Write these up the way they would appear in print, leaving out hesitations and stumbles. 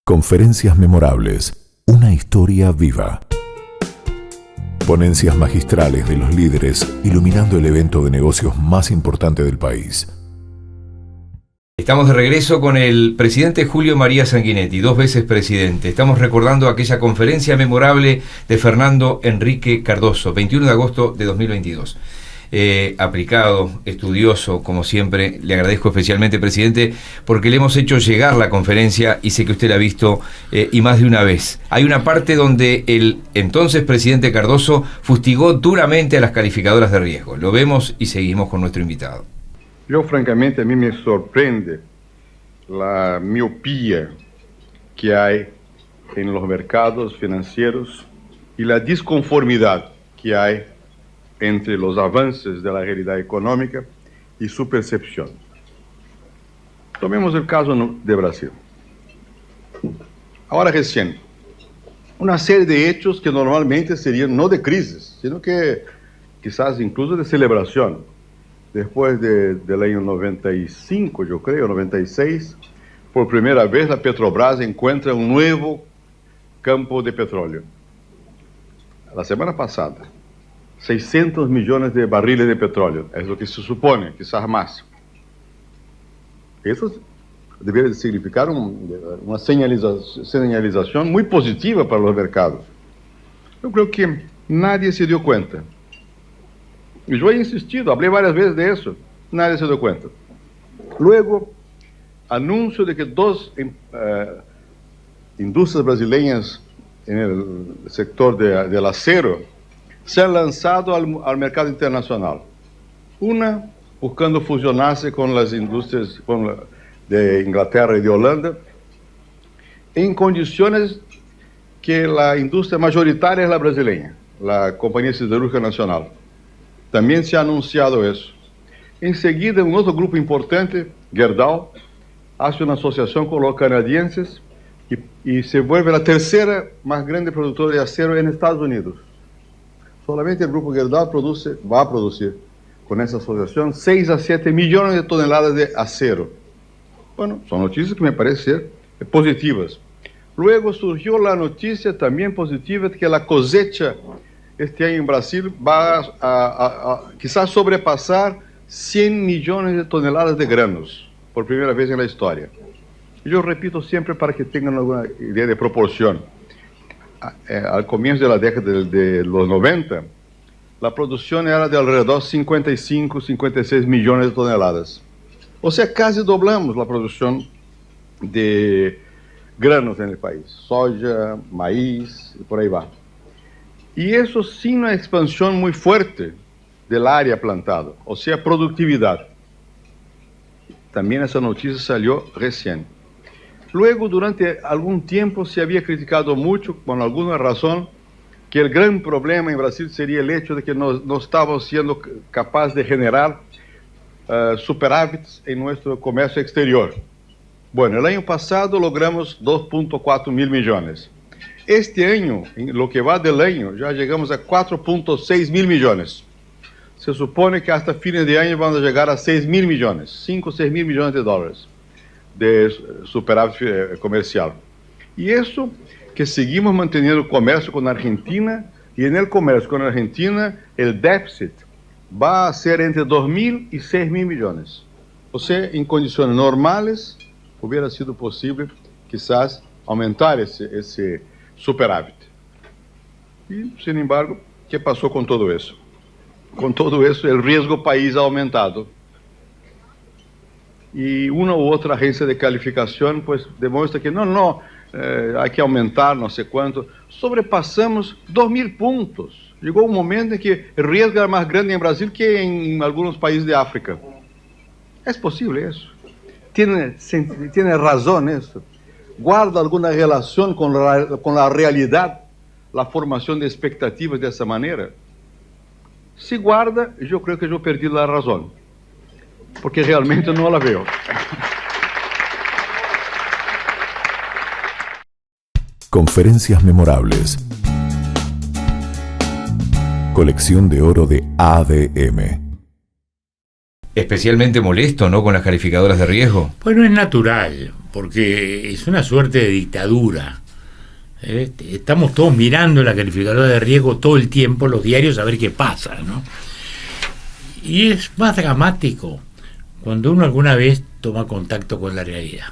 Conferencias memorables, una historia viva. Ponencias magistrales de los líderes iluminando el evento de negocios más importante del país. Estamos de regreso con el presidente Julio María Sanguinetti, 2 veces presidente. Estamos recordando aquella conferencia memorable de Fernando Henrique Cardoso, 21 de agosto de 2022. Aplicado, estudioso, como siempre, le agradezco especialmente, presidente, porque le hemos hecho llegar la conferencia y sé que usted la ha visto y más de una vez. Hay una parte donde el entonces presidente Cardoso fustigó duramente a las calificadoras de riesgo. Lo vemos y seguimos con nuestro invitado. Yo, francamente, a mí me sorprende la miopía que hay en los mercados financieros y la disconformidad que hay entre los avances de la realidad económica y su percepción. Tomemos el caso de Brasil. Ahora recién, una serie de hechos que normalmente serían no de crisis, sino que quizás incluso de celebración. Después del año 95, yo creo, 96, por primera vez la Petrobras encuentra un nuevo campo de petróleo. La semana pasada, 600 millones de barriles de petróleo, es lo que se supone, quizás más. Eso debería significar una señalización muy positiva para los mercados. Yo creo que nadie se dio cuenta. Y yo he insistido, hablé varias veces de eso, nadie se dio cuenta. Luego, anuncio de que 2 indústrias brasileñas en el sector del acero se han lanzado al mercado internacional. Una buscando fusionarse con las industrias de Inglaterra y de Holanda, en condiciones que la industria mayoritaria es la brasileña, la Compañía Siderúrgica Nacional. También se ha anunciado eso. Enseguida, un otro grupo importante, Gerdau, hace una asociación con los canadienses y se vuelve la tercera más grande productora de acero en Estados Unidos. Solamente el grupo Gerdau va a producir con esa asociación 6 a 7 millones de toneladas de acero. Bueno, son noticias que me parecen ser positivas. Luego surgió la noticia también positiva de que la cosecha este año en Brasil va a quizás sobrepasar 100 millones de toneladas de granos, por primera vez en la historia. Yo repito siempre para que tengan alguna idea de proporción. Al comienzo de la década de los 90, la producción era de alrededor de 55, 56 millones de toneladas. O sea, casi doblamos la producción de granos en el país. Soja, maíz, y por ahí va. Y eso sin una expansión muy fuerte del área plantada, o sea, productividad. También esa noticia salió recién. Luego, durante algún tiempo, se había criticado mucho, con alguna razón, que el gran problema en Brasil sería el hecho de que no estábamos siendo capaces de generar superávites en nuestro comercio exterior. Bueno, el año pasado logramos 2.4 mil millones. Este año, en lo que va del año, ya llegamos a 4.6 mil millones. Se supone que hasta fines de año vamos a llegar a 6 mil millones, 5 o 6 mil millones de dólares de superávit comercial. Y eso que seguimos manteniendo el comercio con Argentina, y en el comercio con Argentina el déficit va a ser entre 2 mil y 6 mil millones. O sea, en condiciones normales, hubiera sido posible quizás aumentar ese superávit. Y, sin embargo, ¿qué pasó con todo eso? Con todo eso, el riesgo país ha aumentado. Y una u otra agencia de calificación pues demuestra que hay que aumentar no sé cuánto. Sobrepasamos 2.000 puntos. Llegó un momento en que el riesgo era más grande en Brasil que en algunos países de África. ¿Es posible eso? ¿Tiene razón eso? ¿Guarda alguna relación con la realidad la formación de expectativas de esa manera? Si guarda, yo creo que yo perdí la razón, porque realmente no la veo. Conferencias memorables. Colección de oro de ADM. Especialmente molesto, ¿no?, con las calificadoras de riesgo. Bueno, es natural, porque es una suerte de dictadura. Estamos todos mirando la calificadora de riesgo todo el tiempo, los diarios, a ver qué pasa, ¿no? Y es más dramático cuando uno alguna vez toma contacto con la realidad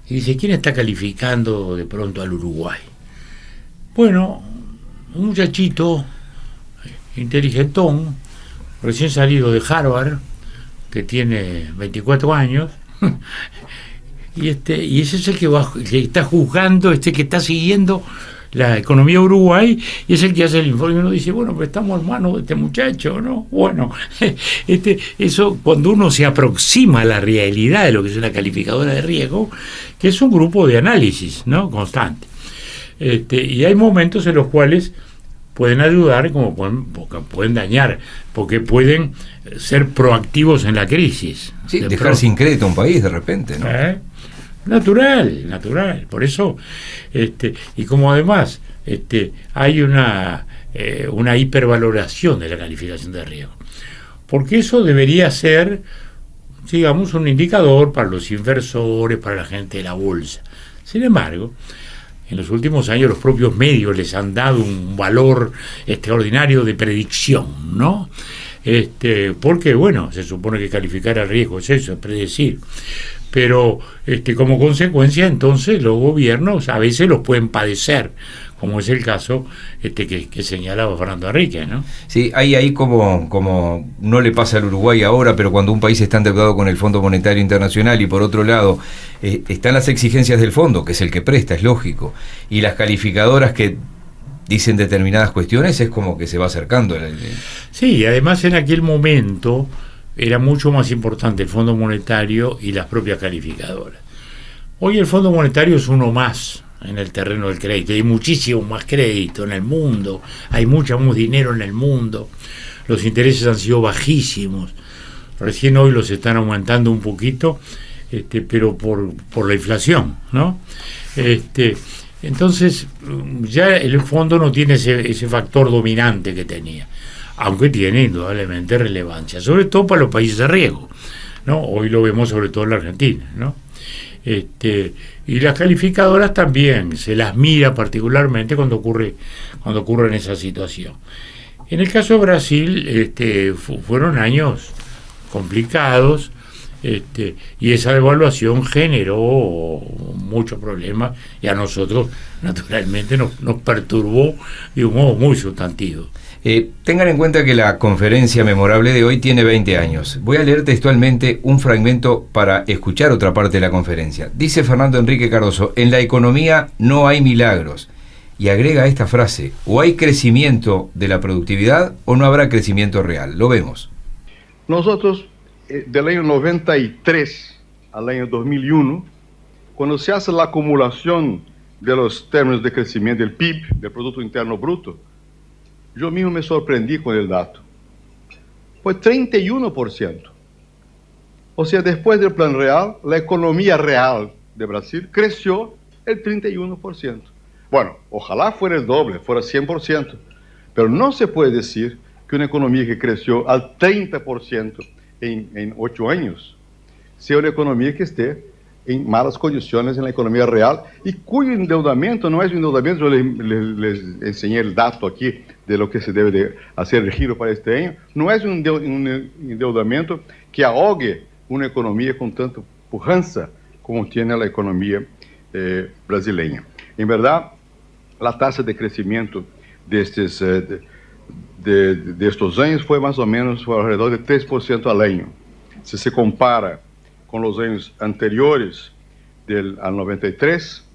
y dice, ¿quién está calificando de pronto al Uruguay? Bueno, un muchachito inteligentón, recién salido de Harvard, que tiene 24 años, y ese es el que está juzgando, que está siguiendo la economía de Uruguay, y es el que hace el informe. Y uno dice, bueno, pero estamos en manos de este muchacho, ¿no? Bueno, eso cuando uno se aproxima a la realidad de lo que es una calificadora de riesgo, que es un grupo de análisis, ¿no? Constante. Y hay momentos en los cuales pueden ayudar como pueden dañar, porque pueden ser proactivos en la crisis. Sí, dejar sin crédito a un país de repente, ¿no? Natural. Por eso, y como además hay una hipervaloración de la calificación de riesgo, porque eso debería ser, digamos, un indicador para los inversores, para la gente de la bolsa. Sin embargo, en los últimos años los propios medios les han dado un valor extraordinario de predicción, ¿no? Porque, bueno, se supone que calificar a riesgo es eso, es predecir. Pero como consecuencia, entonces, los gobiernos a veces los pueden padecer, como es el caso que señalaba Fernando Henrique, ¿no? Sí, hay ahí como no le pasa al Uruguay ahora, pero cuando un país está endeudado con el Fondo Monetario Internacional y por otro lado están las exigencias del fondo, que es el que presta, es lógico, y las calificadoras que dicen determinadas cuestiones, es como que se va acercando. Sí, y además en aquel momento era mucho más importante el Fondo Monetario y las propias calificadoras. Hoy el Fondo Monetario es uno más en el terreno del crédito, hay muchísimo más crédito en el mundo, hay mucho más dinero en el mundo, los intereses han sido bajísimos, recién hoy los están aumentando un poquito, pero por la inflación, ¿no? Entonces ya el fondo no tiene ese factor dominante que tenía, aunque tiene indudablemente relevancia, sobre todo para los países de riesgo, ¿no? Hoy lo vemos sobre todo en la Argentina, ¿no? Y las calificadoras también se las mira particularmente cuando ocurre en esa situación. En el caso de Brasil, fueron años complicados, y esa devaluación generó muchos problemas y a nosotros naturalmente nos perturbó de un modo muy sustantivo. Tengan en cuenta que la conferencia memorable de hoy tiene 20 años. Voy a leer textualmente un fragmento para escuchar otra parte de la conferencia. Dice Fernando Henrique Cardoso, en la economía no hay milagros. Y agrega esta frase, o hay crecimiento de la productividad o no habrá crecimiento real. Lo vemos. Nosotros, del año 93 al año 2001, cuando se hace la acumulación de los términos de crecimiento del PIB, del Producto Interno Bruto, yo mismo me sorprendí con el dato. Fue 31%. O sea, después del Plan Real, la economía real de Brasil creció el 31%. Bueno, ojalá fuera el doble, fuera 100%. Pero no se puede decir que una economía que creció al 30% en 8 años sea una economía que esté en malas condiciones en la economía real y cuyo endeudamiento no es un endeudamiento. Yo les enseñé el dato aquí de lo que se debe de hacer el giro para este año. No es un endeudamiento que ahogue una economía con tanta pujanza como tiene la economía brasileña. En verdad, la tasa de crecimiento de estos años fue más o menos alrededor de 3% al año. Si se compara con los años anteriores al 93,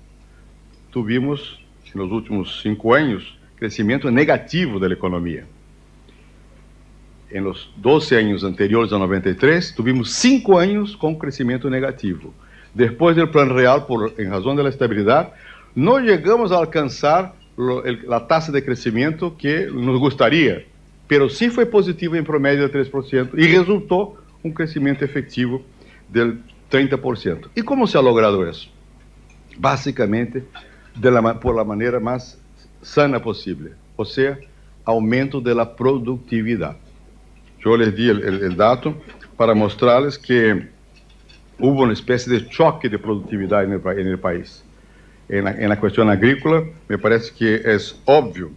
tuvimos en los últimos 5 años crecimiento negativo de la economía. En los 12 años anteriores al 93, tuvimos 5 años con crecimiento negativo. Después del Plan Real, en razón de la estabilidad, no llegamos a alcanzar la tasa de crecimiento que nos gustaría, pero sí fue positivo en promedio de 3% y resultó un crecimiento efectivo del 30%. ¿Y cómo se ha logrado eso? Básicamente, por la manera más sana posible, o sea, aumento de la productividad. Yo les di el dato para mostrarles que hubo una especie de choque de productividad en el país. En la cuestión agrícola, me parece que es obvio,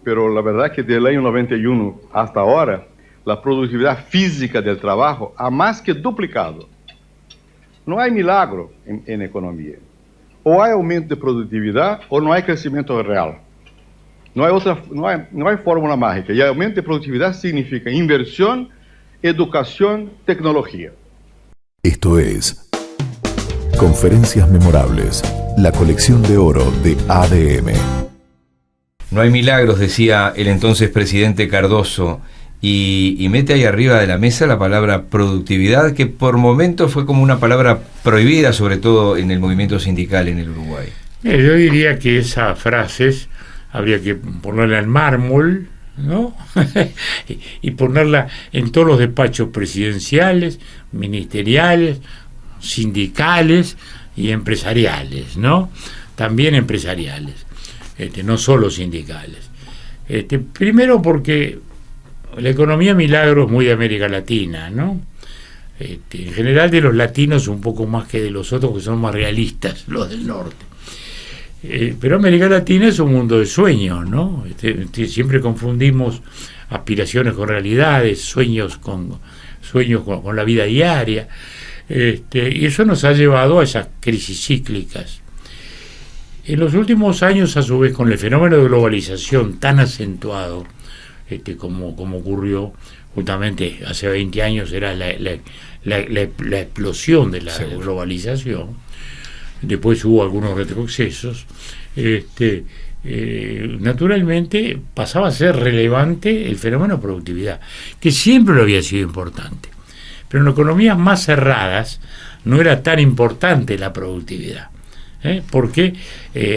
pero la verdad es que del año 91 hasta ahora, la productividad física del trabajo ha más que duplicado. No hay milagro en economía. O hay aumento de productividad o no hay crecimiento real. No hay fórmula mágica. Y aumento de productividad significa inversión, educación, tecnología. Esto es Conferencias Memorables, la colección de oro de ADM. No hay milagros, decía el entonces presidente Cardoso, y mete ahí arriba de la mesa la palabra productividad, que por momentos fue como una palabra prohibida, sobre todo en el movimiento sindical en el Uruguay. Yo diría que esas frases habría que ponerla en mármol, ¿no? y ponerla en todos los despachos presidenciales, ministeriales, sindicales y empresariales, ¿no? También empresariales, no solo sindicales. Primero porque la economía milagro es muy de América Latina, ¿no? En general de los latinos un poco más que de los otros, que son más realistas, los del norte. Pero América Latina es un mundo de sueños, ¿no? Siempre confundimos aspiraciones con realidades, sueños con la vida diaria, y eso nos ha llevado a esas crisis cíclicas. En los últimos años, a su vez, con el fenómeno de globalización tan acentuado, como ocurrió justamente hace 20 años, era la explosión de la globalización. Después hubo algunos retrocesos. Naturalmente pasaba a ser relevante el fenómeno de productividad, que siempre lo había sido importante. Pero en economías más cerradas no era tan importante la productividad, porque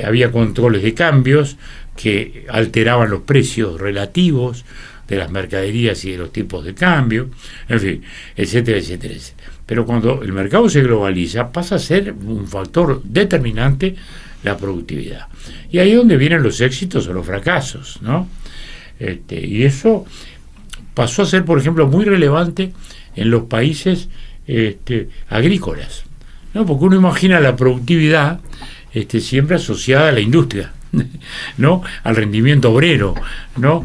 había controles de cambios que alteraban los precios relativos de las mercaderías y de los tipos de cambio, en fin, etcétera, etcétera, etcétera. Pero cuando el mercado se globaliza, pasa a ser un factor determinante la productividad. Y ahí es donde vienen los éxitos o los fracasos, ¿no? Y eso pasó a ser, por ejemplo, muy relevante en los países agrícolas, ¿no? Porque uno imagina la productividad siempre asociada a la industria, ¿no? Al rendimiento obrero, ¿no?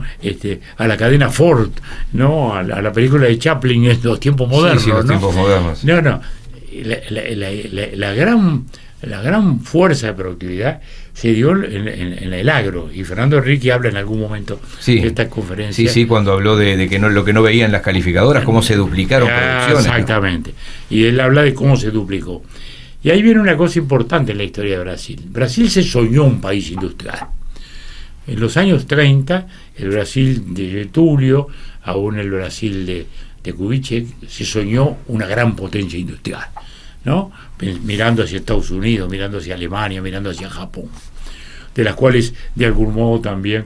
A la cadena Ford, ¿no? A la película de Chaplin en los tiempos modernos, sí, los ¿no? tiempos modernos. No. La gran fuerza de productividad se dio en el agro, y Fernando Henrique habla en algún momento de esta conferencia. Sí, cuando habló de que lo que no veían las calificadoras, cómo se duplicaron producciones. Exactamente. ¿No? Y él habla de cómo se duplicó. Y ahí viene una cosa importante en la historia de Brasil. Brasil se soñó un país industrial. En los años 30, el Brasil de Getúlio, aún el Brasil de Kubitschek, se soñó una gran potencia industrial, ¿no? Mirando hacia Estados Unidos, mirando hacia Alemania, mirando hacia Japón, de las cuales de algún modo también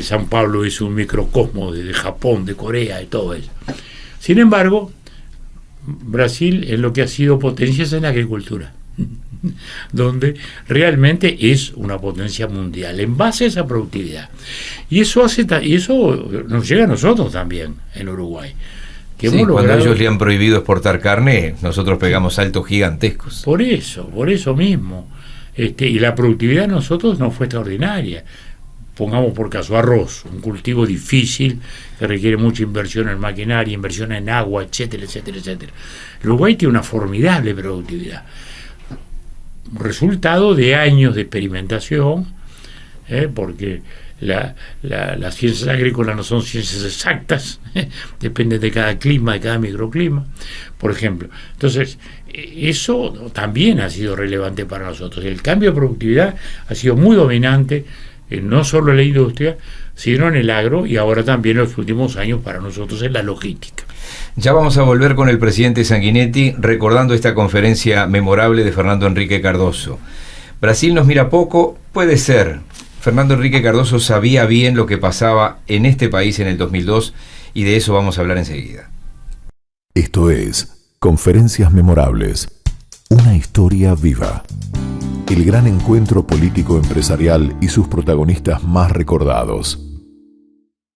San Pablo es un microcosmo de Japón, de Corea, de todo eso. Sin embargo, Brasil en lo que ha sido potencia es en la agricultura, donde realmente es una potencia mundial en base a esa productividad. Y eso nos llega a nosotros también en Uruguay. Que cuando ellos le han prohibido exportar carne, nosotros pegamos saltos gigantescos. Por eso mismo. Y la productividad de nosotros no fue extraordinaria. Pongamos por caso arroz, un cultivo difícil que requiere mucha inversión en maquinaria, inversión en agua, etcétera, etcétera, etcétera. El Uruguay tiene una formidable productividad, resultado de años de experimentación, porque las ciencias agrícolas no son ciencias exactas, dependen de cada clima, de cada microclima, por ejemplo. Entonces, eso también ha sido relevante para nosotros. El cambio de productividad ha sido muy dominante, no solo en la industria, sino en el agro, y ahora también en los últimos años para nosotros en la logística. Ya vamos a volver con el presidente Sanguinetti recordando esta conferencia memorable de Fernando Henrique Cardoso. Brasil nos mira poco, puede ser. Fernando Henrique Cardoso sabía bien lo que pasaba en este país en el 2002, y de eso vamos a hablar enseguida. Esto es Conferencias Memorables, una historia viva. El gran encuentro político empresarial y sus protagonistas más recordados.